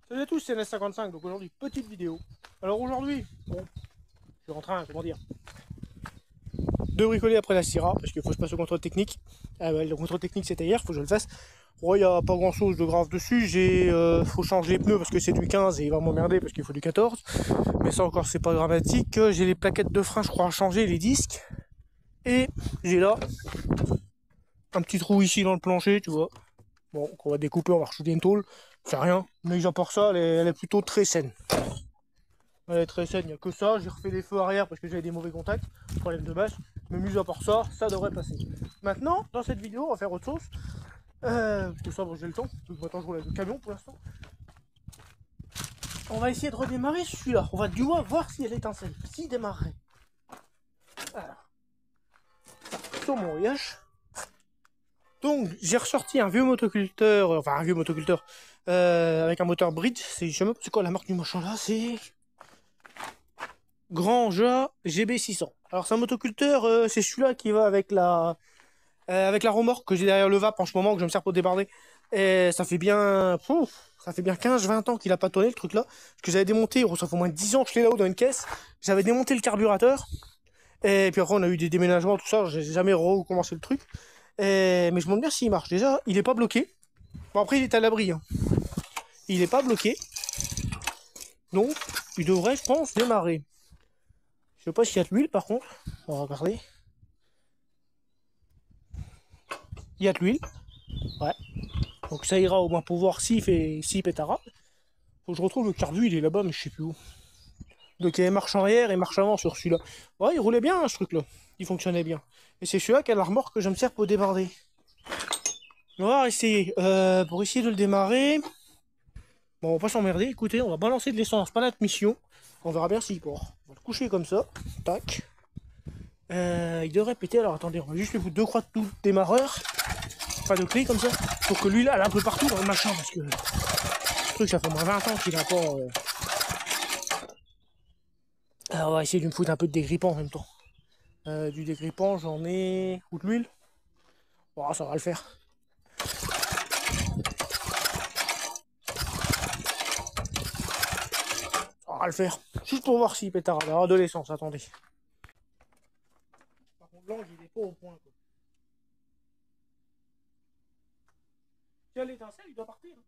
Salut à tous, c'est NS55, donc aujourd'hui, petite vidéo. Alors aujourd'hui, bon, je suis en train, comment dire, de bricoler après la Syrah, parce qu'il faut que je passe au contrôle technique. Le contrôle technique c'était hier, il faut que je le fasse. Bon, il n'y a pas grand chose de grave dessus, faut changer les pneus parce que c'est du 15 et il va m'emmerder parce qu'il faut du 14. Mais ça encore, c'est pas dramatique. J'ai les plaquettes de frein, je crois, à changer, les disques. Et j'ai là un petit trou ici dans le plancher, tu vois. Bon, qu'on va découper, on va rajouter une tôle. C'est rien, mais à part ça, elle est plutôt très saine. Elle est très saine, il n'y a que ça. J'ai refait les feux arrière parce que j'avais des mauvais contacts, problème de base. Mais mis à part ça, ça devrait passer. Maintenant, dans cette vidéo, on va faire autre chose. Parce que ça, bon, j'ai le temps. Maintenant, je roule avec le camion pour l'instant. On va essayer de redémarrer celui-là. On va du moins voir si elle étincelle, s'il démarrerait. Alors, sur mon voyage. Donc, j'ai ressorti un vieux motoculteur, enfin un vieux motoculteur, avec un moteur Bridge. Je sais même pas c'est quoi la marque du machin là, c'est Granja GB600. Alors c'est un motoculteur, c'est celui-là qui va avec la remorque que j'ai derrière le VAP en ce moment, que je me sers pour débarder. Et ça fait bien, ça fait bien 15-20 ans qu'il a pas tonné le truc là. Parce que j'avais démonté, ça fait au moins 10 ans que je l'ai là-haut dans une caisse. J'avais démonté le carburateur. Et puis après on a eu des déménagements, tout ça, j'ai jamais recommencé le truc. Mais je me demande bien s'il marche. Déjà, il est pas bloqué. Bon après il est à l'abri. Hein. Il est pas bloqué. Donc, il devrait, je pense, démarrer. Je sais pas s'il y a de l'huile par contre. On va regarder. Il y a de l'huile. Ouais. Donc ça ira au moins pour voir s'il pétara. Faut que je retrouve le carbu, il est là-bas, mais je sais plus où. Donc il y avait marche arrière et marche avant sur celui-là. Ouais, il roulait bien ce truc-là. Il fonctionnait bien. Et c'est celui-là qui a la remorque que je me sers pour débarder. On va essayer. Pour essayer de le démarrer. Bon, on va pas s'emmerder. Écoutez, on va balancer de l'essence, pas notre mission. On verra bien s'il part. On va le coucher comme ça. Tac. Il devrait péter. Alors attendez, on va juste lui foutre 2 croix de tout démarreur. Pas de clé comme ça. Pour que lui là, elle est un peu partout dans le machin. Parce que le truc, ça fait moins 20 ans qu'il a pas. Alors on va essayer de me foutre un peu de dégrippant en même temps. Du dégrippant, j'en ai. Ou de l'huile. Bon, ça va le faire. Ça va le faire. Juste pour voir s'il pétard. Alors de l'essence, attendez. Par contre, l'angle, il est pas au point, quoi. Si elle étincelle, il doit partir. Hein.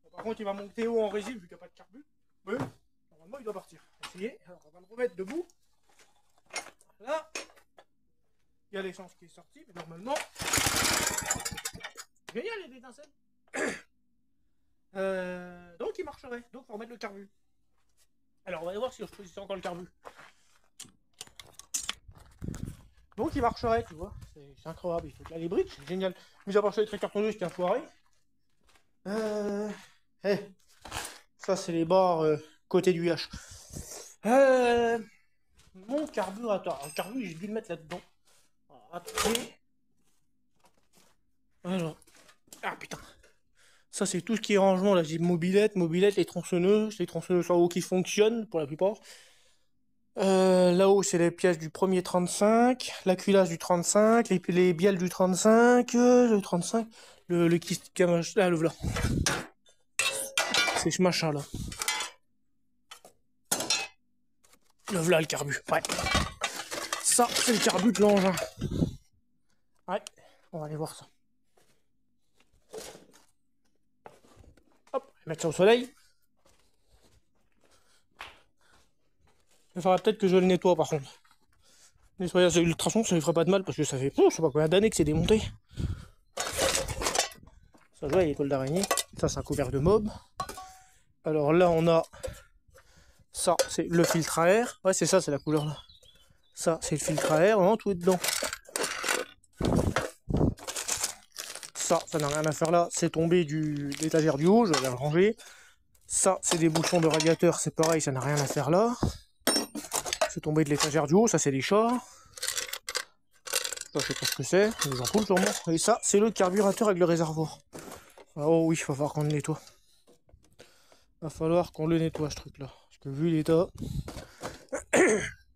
Bon, par contre, il va monter haut en régime vu qu'il n'y a pas de carbu. Mais normalement, il doit partir. Essayez. Alors, on va le remettre debout. Là. Il y a l'essence qui est sortie, mais normalement. Génial, il y a des étincelles. Donc, il marcherait. Donc, il faut remettre le carbu. Alors, on va voir si je choisis encore le carbu. Donc, il marcherait, tu vois. C'est incroyable. Il faut que là, les briques, c'est génial. Mis à part ça, les traits cartonneux, c'était un foiré. Ça, c'est les barres côté du H. Mon carburateur. Alors, le carbu, j'ai dû le mettre là-dedans. Attendez. Alors. Ah putain. Ça, c'est tout ce qui est rangement. Là, j'ai mobilette, les tronçonneuses en haut qui fonctionnent pour la plupart. Là-haut, c'est les pièces du premier 35, la culasse du 35, les bielles du 35, le 35, le là, le voilà. C'est ce machin là. Le voilà le carbu. Ouais. Ça, c'est le carbu de l'engin. Ouais. On va aller voir ça. Hop, je vais mettre ça au soleil. Il faudra peut-être que je le nettoie par contre. Nettoyage de l'ultrason, ça lui ferait pas de mal parce que ça fait, je sais pas combien d'années que c'est démonté. Ça, je vois, il y a l'étoile d'araignée. Ça, c'est un couvercle de mob. Alors là, on a ça, c'est le filtre à air. Ouais, c'est ça, c'est la couleur là. Ça, c'est le filtre à air. Vraiment, tout est dedans. Ça n'a rien à faire là. C'est tombé de l'étagère du haut. Je vais le ranger. Ça, c'est des bouchons de radiateur. C'est pareil, ça n'a rien à faire là. C'est tombé de l'étagère du haut. Ça, c'est les chats. Ça, je sais pas ce que c'est. Les ampoules, sûrement. Et ça, c'est le carburateur avec le réservoir. Oh oui, il va falloir qu'on le nettoie. Va falloir qu'on le nettoie ce truc là. Parce que vu l'état.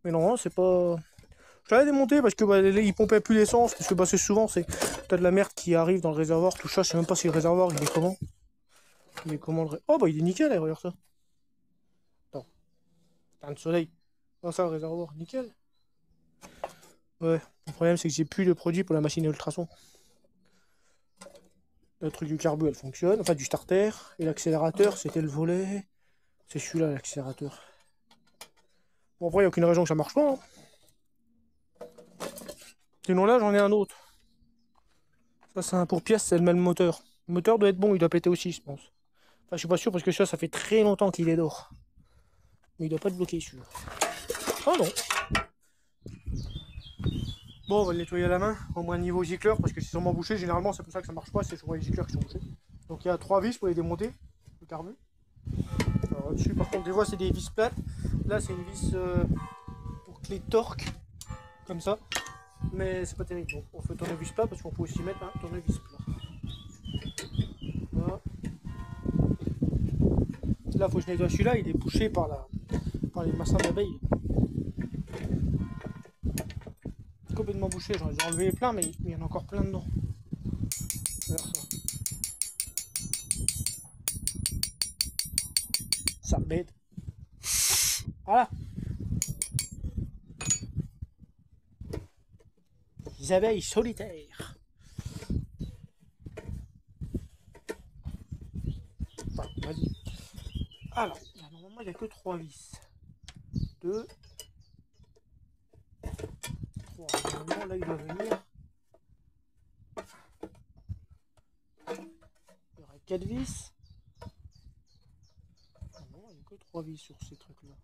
Mais non, c'est pas. Je l'avais démonté parce que il pompait plus l'essence. Parce que c'est souvent t'as de la merde qui arrive dans le réservoir. Tout ça, je sais même pas si le réservoir il est comment. Il est comment le... Oh bah il est nickel, là, regarde ça. Attends. Putain de soleil. Oh ça, le réservoir, nickel. Ouais, le problème c'est que j'ai plus de produit pour la machine à ultrasons. Le truc du carbu, elle fonctionne, enfin du starter. Et l'accélérateur, c'était le volet. C'est celui-là, l'accélérateur. Bon, après, il n'y a aucune raison que ça marche pas. Hein. Sinon là, j'en ai un autre. Ça, c'est un pour pièce, c'est le même moteur. Le moteur doit être bon, il doit péter aussi, je pense. Enfin, je suis pas sûr parce que ça fait très longtemps qu'il est d'or. Mais il doit pas être bloqué, sûr. Oh non. Bon, on va le nettoyer à la main, au moins niveau gicleur, parce que c'est sûrement bouché. Généralement, c'est pour ça que ça marche pas, c'est souvent les gicleurs qui sont bouchés. Donc il y a 3 vis pour les démonter, le carbu. Alors dessus, par contre, des fois, c'est des vis plates. Là, c'est une vis pour clé torque, comme ça. Mais c'est pas terrible. Donc, on fait tournevis plat parce qu'on peut aussi mettre un tournevis plat. Voilà. Là, faut que je nettoie celui-là, il est bouché par les massins d'abeilles. Complètement bouché, j'en ai enlevé plein, mais il y en a encore plein dedans. Regarde ça. Ça bête. Voilà. Les abeilles solitaires. Enfin, vas-y. Alors, normalement, il n'y a que 3 vis. 2, 3. Normalement, là, il doit venir. Il y aurait 4 vis. Non, il n'y a que 3 vis sur ces trucs-là.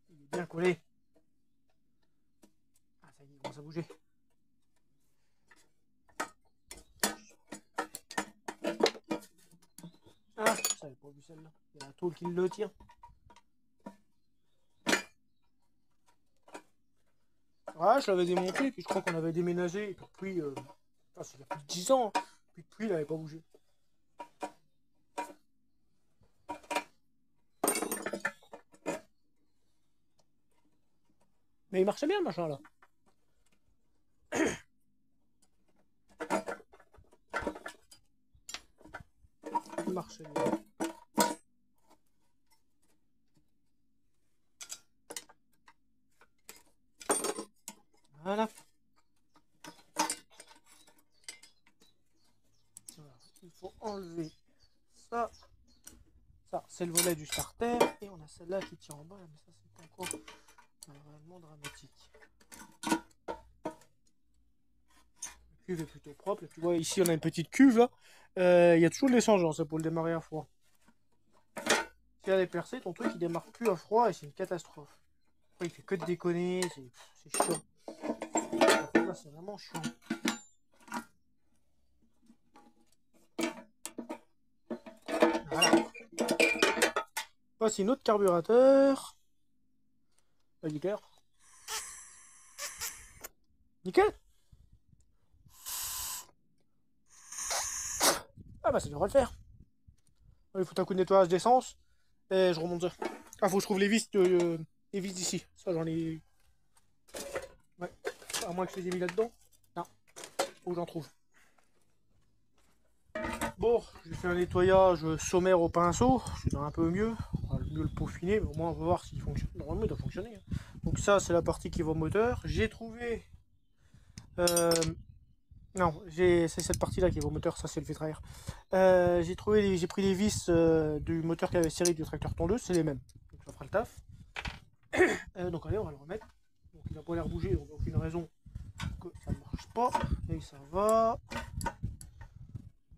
Il est bien collé. Ah, ça y est, il commence à bouger. Ah, j'avais pas vu celle-là. Il y a la tôle qui le tire. Ah, je l'avais démonté, puis je crois qu'on avait déménagé. Et puis, c'est il y a plus de 10 ans. Hein. Puis depuis, il n'avait pas bougé. Mais il marchait bien, le machin, là. Il marchait bien. Voilà. Il faut enlever ça. Ça, c'est le volet du starter. Et on a celle-là qui tient en bas. Mais ça, c'est pas encore vraiment dramatique. La cuve est plutôt propre. Et tu vois, ici, on a une petite cuve, là. Il y a toujours de l'essence, pour le démarrer à froid. Si elle est percée, ton truc, il démarre plus à froid et c'est une catastrophe. Après, il fait que de déconner. C'est chiant. Là, c'est vraiment chiant. Voilà. Voici notre carburateur. Nickel. Nickel. Ah bah ça devrait le faire. Il faut un coup de nettoyage d'essence. Et je remonte ça. Ah, faut que je trouve les vis d'ici. Ça, j'en ai... Ouais. À moins que je les ai mis là-dedans. Non. Faut que j'en trouve. Bon, j'ai fait un nettoyage sommaire au pinceau. C'est un peu mieux. On va mieux le peaufiner, mais au moins on va voir s'il fonctionne. Normalement, il doit fonctionner. Hein. Donc ça, c'est la partie qui va au moteur. J'ai trouvé... Non, c'est cette partie-là qui va au moteur. Ça, c'est le filtre à air. J'ai pris les vis du moteur qui avait série du tracteur tondeuse. C'est les mêmes. Donc ça fera le taf. Donc allez, on va le remettre. Donc il n'a pas l'air bougé, donc il n'y a aucune raison que ça ne marche pas. Et ça va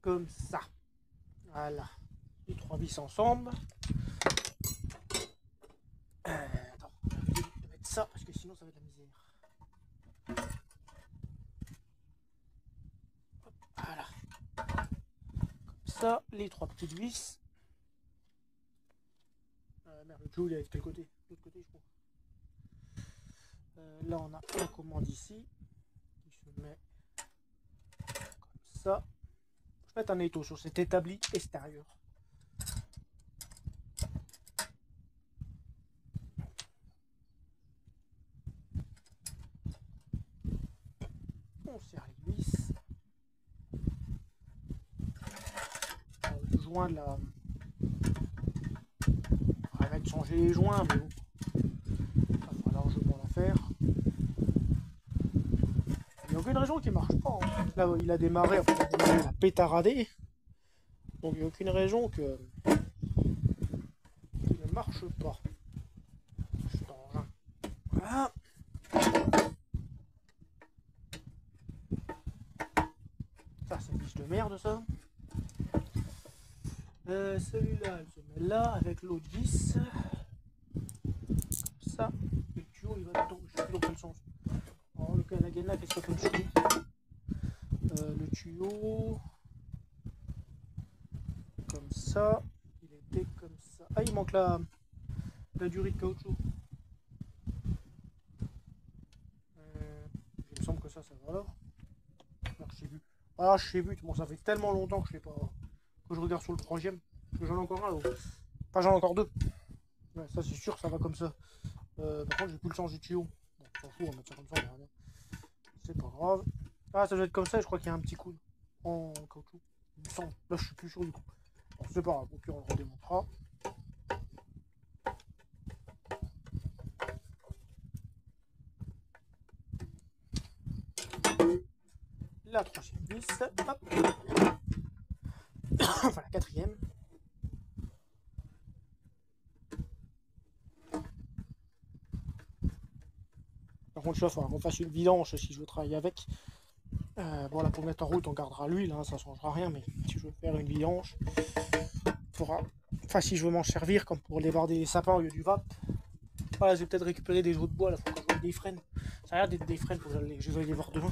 comme ça. Voilà. Les 3 vis ensemble. Attends, je vais mettre ça parce que sinon ça va être la misère. Hop, voilà. Comme ça, les 3 petites vis. Merde, le Joe il est de quel côté? De l'autre côté, je crois. Là, on a la commande ici qui se met comme ça. Je vais mettre un étau sur cet établi extérieur. On serre les vis. Le joint de la... On va mettre changer les joints, mais bon. Ça va largement l'affaire. Il n'y a aucune raison qui marche pas. Hein. Là, il a démarré, enfin, il a pétaradé. Donc il n'y a aucune raison que il ne marche pas. Voilà. Ça, c'est une vis de merde, ça. Celui-là, il se met là avec l'autre vis. Comme ça. Le tuyau, il va tomber. Je sais plus dans quel sens. Alors, le Canagena, qu'est-ce qu'il y a comme tuyau? Le tuyau. Comme ça. Il était comme ça. Ah, il manque la durée de caoutchouc. Il me semble que ça va là. Alors, je sais plus. Ah, je sais plus. Bon, ça fait tellement longtemps que je sais pas. Que je regarde sur le troisième. Parce que j'en ai encore un là. Enfin, j'en ai encore deux. Ouais, ça, c'est sûr, ça va comme ça. Par contre, j'ai plus le sens du tuyau. Bon, on s'en fout, on va mettre ça comme ça, on verra bien. C'est pas grave. Ah, ça doit être comme ça, je crois qu'il y a un petit coup en caoutchouc. Il me semble. Là, je suis plus sûr du coup. Bon, c'est pas grave, au pire, on le redémontera. La troisième vis. Hop. Enfin, la quatrième. Par contre, il faudra qu'on fasse une vidange si je veux travailler avec. Bon, là, pour mettre en route, on gardera l'huile, hein, ça ne changera rien, mais si je veux faire une vidange, faudra... Enfin, si je veux m'en servir, comme pour débarder les sapins au lieu du vape. Voilà, je vais peut-être récupérer des joues de bois, là, faut que je des freins. Ça a l'air d'être des freins, faut que je vais les voir demain.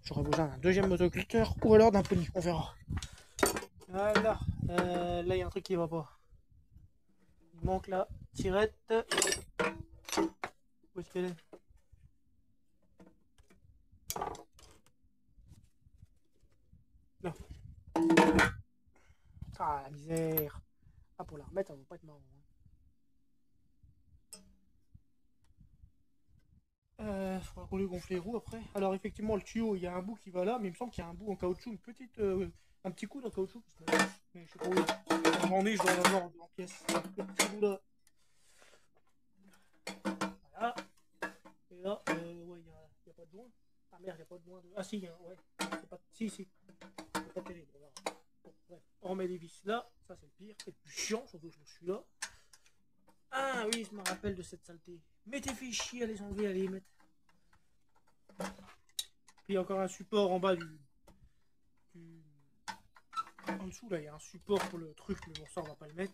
J'aurai besoin d'un deuxième motoculteur ou alors d'un pony, on verra. Voilà, là, il y a un truc qui va pas. Il manque la tirette. Où est-ce qu'elle est? Là. Ah, la misère. Ah, pour la remettre, ça va pas être marrant. Faudra qu'on lui gonfle les roues après. Alors, effectivement, le tuyau, il y a un bout qui va là, mais il me semble qu'il y a un bout en caoutchouc, un petit coup en caoutchouc. Mais je sais pas où il est. J'en ai, je dois en avoir en pièces. Le petit bout là. Voilà. Et là, ouais, il n'y a pas de joint. Ah merde, il n'y a pas de joint. Ah si, il y a ouais. Pas... Si, si. C'est pas terrible. Bon, bref. On remet les vis là. Ça, c'est le pire. C'est le plus chiant, surtout que je me suis là. Ah oui, je me rappelle de cette saleté. Mais t'es fait chier à les enlever, à les mettre. Puis il y a encore un support en bas du... En dessous, là, il y a un support pour le truc, mais bon, ça, on va pas le mettre.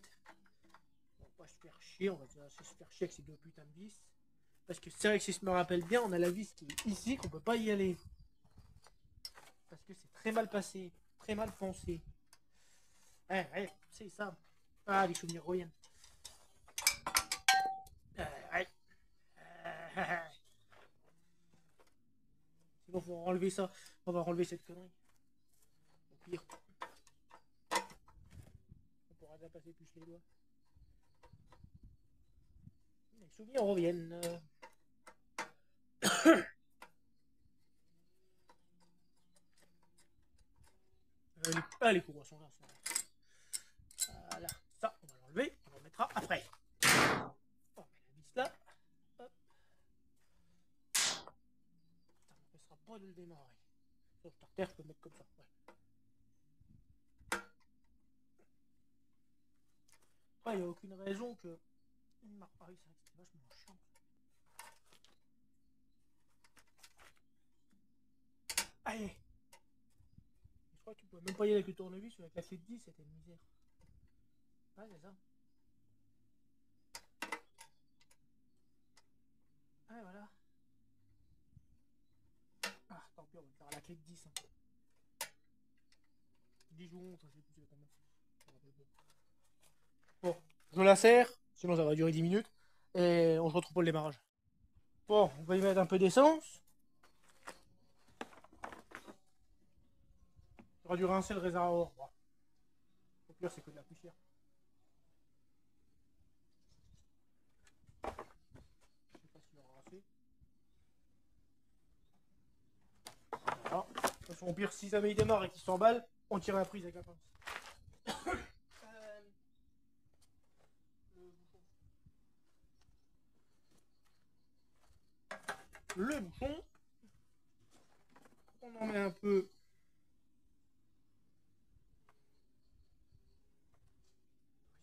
On va pas se faire chier, on va se faire chier avec ces deux putains de vis. Parce que c'est vrai que si je me rappelle bien, on a la vis qui est ici, qu'on peut pas y aller. Parce que c'est très mal passé, très mal foncé. Ouais, c'est ça. Ah, les souvenirs reviennent. Ouais. Sinon, faut enlever ça. On va enlever cette connerie. Au pire. On pourra déjà passer plus les doigts. Les souvenirs reviennent. Les courroies sont là. Voilà. Ça, on va l'enlever. On le remettra après. On met la vis là. Hop. Ça n'empêchera pas de le démarrer. Sauf starter, je peux le mettre comme ça. Ouais. Il n'y a aucune raison que... Ah oui, c'est vrai que c'était vachement chiant. Allez. Je crois que tu pouvais même pas y aller avec le tournevis ou avec la clé de 10, c'était une misère. Ouais, c'est ça. Ouais, voilà. Ah, tant pis, on va faire la clé de 10. Hein. 10 ou 11, je sais plus comment. Bon, je la serre, sinon ça va durer 10 minutes. Et on se retrouve pour le démarrage. Bon, on va y mettre un peu d'essence. J'aurais dû rincer le réservoir. Bon. Au pire, c'est que de la poussière. Je sais pas s'il aura rincé. Voilà. De toute façon, au pire, si jamais il démarre et qu'il s'emballe, on tire la prise avec la pince. Le bouchon. On en met un peu.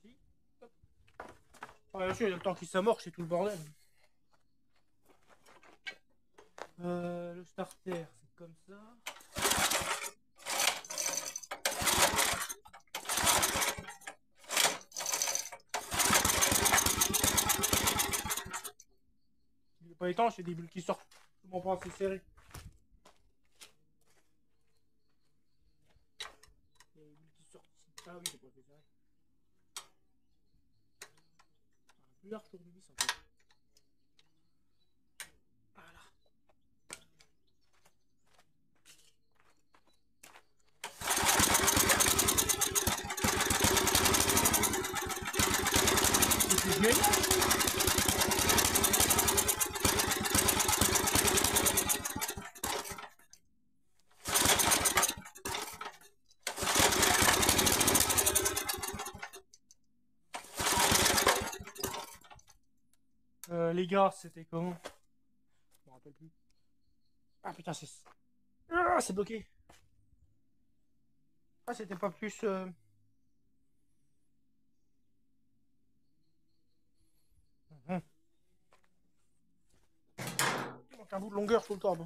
Ici. Hop. Ah, bien sûr, il y a le temps qu'il s'amorce, c'est tout le bordel. Le starter, c'est comme ça. Il n'est pas étanche, il y a des bulles qui sortent. Je comprends pas, c'est serré. Il y a des bulles qui sortent ici. Ah oui, c'est pas fait serré. Un plus large tournevis en fait. Voilà. C'est bien. Les gars, c'était comment? Je me rappelle plus. Ah putain, c'est. Ah, c'est bloqué. Ah, c'était pas plus. Il manque un bout de longueur sur le corps.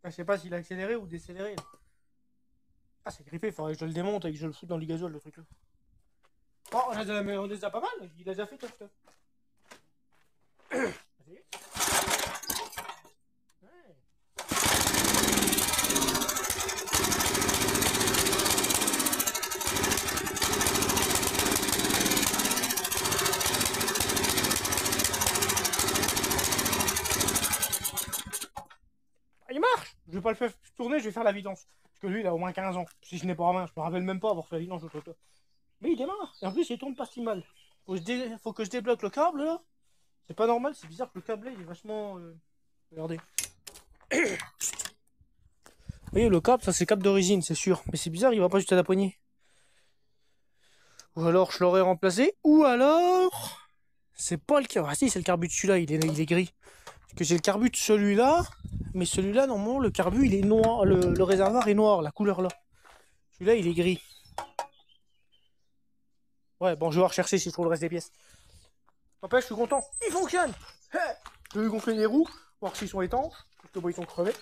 Ah, je sais pas s'il a accéléré ou décéléré. Ah, c'est grippé, faudrait que je le démonte et que je le foute dans du gasoil, le truc là. Oh, on les a pas mal, il a déjà fait tof tof. Vas-y. Ouais. Ah, il marche. Je vais pas le faire tourner, je vais faire la vidange. Parce que lui, il a au moins 15 ans. Si je n'ai pas en main, je me rappelle même pas avoir fait la vidange l'autre fois. Mais il démarre. Et en plus, il tourne pas si mal. Faut que je débloque le câble là. C'est pas normal, c'est bizarre que le câble là, il est vachement. Regardez. Vous voyez, le câble, ça c'est le câble d'origine, c'est sûr. Mais c'est bizarre, il va pas juste à la poignée. Ou alors je l'aurais remplacé. Ou alors. C'est pas le carbu. Ah si, c'est le carbu de celui-là, il est gris. Parce que j'ai le carbu de celui-là. Mais celui-là, normalement, le carbu, il est noir. Le réservoir est noir, la couleur là. Celui-là, il est gris. Ouais, bon, je vais rechercher si je trouve le reste des pièces. N'empêche, je suis content. Il fonctionne. Je vais gonfler les roues, voir s'ils sont étanches. Parce que bon, ils sont crevés.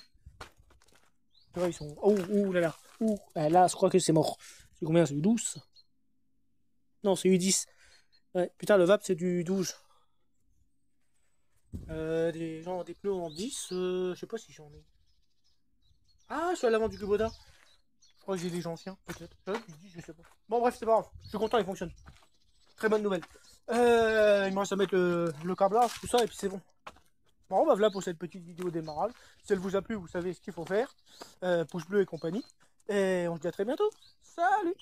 Tu vois, ils sont. Oh, oh là là. Ouh, là, je crois que c'est mort. C'est combien? C'est du 12? Non, c'est du 10. Ouais, putain, le VAP, c'est du 12. Des pneus en 10, je sais pas si j'en ai. Ah, je suis à l'avant du Kubota. Je crois que j'ai des anciens, peut-être. Je sais pas. Bon, bref, c'est pas grave. Je suis content, il fonctionne. Très bonne nouvelle. Il me reste à mettre le câblage, tout ça, et puis c'est bon. Bon, bah voilà pour cette petite vidéo démarrage. Si elle vous a plu, vous savez ce qu'il faut faire. Pouce bleu et compagnie. Et on se dit à très bientôt. Salut!